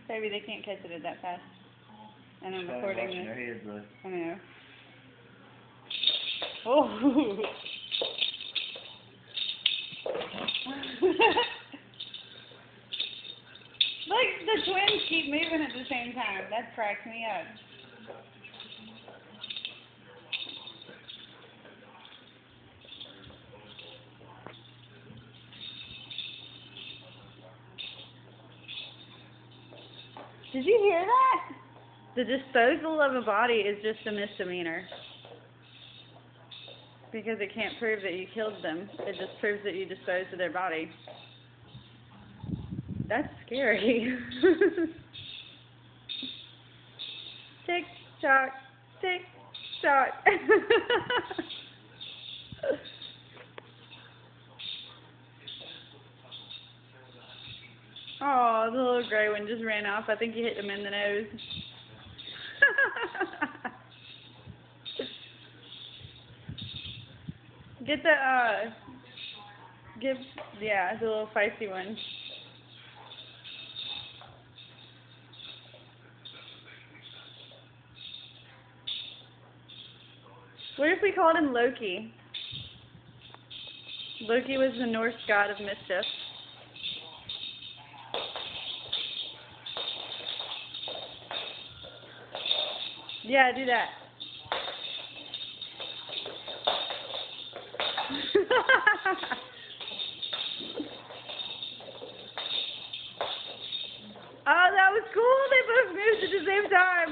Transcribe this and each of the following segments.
Maybe they can't catch it at that fast. And I'm Probably recording watching this. their heads, though. I know. Oh. Look, the twins keep moving at the same time. That cracks me up. Did you hear that? The disposal of a body is just a misdemeanor. Because it can't prove that you killed them. It just proves that you disposed of their body. That's scary. Tick tock, tick tock. Oh, the little gray one just ran off. I think you hit him in the nose. Get the, yeah, the little feisty one. What if we called him Loki? Loki was the Norse god of mischief. Yeah, do that. Oh, that was cool. They both moved at the same time.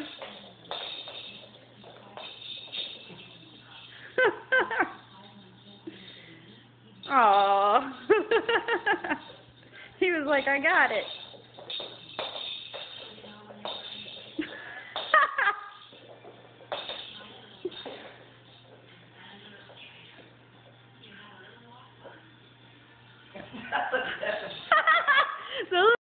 Aww. He was like, I got it. So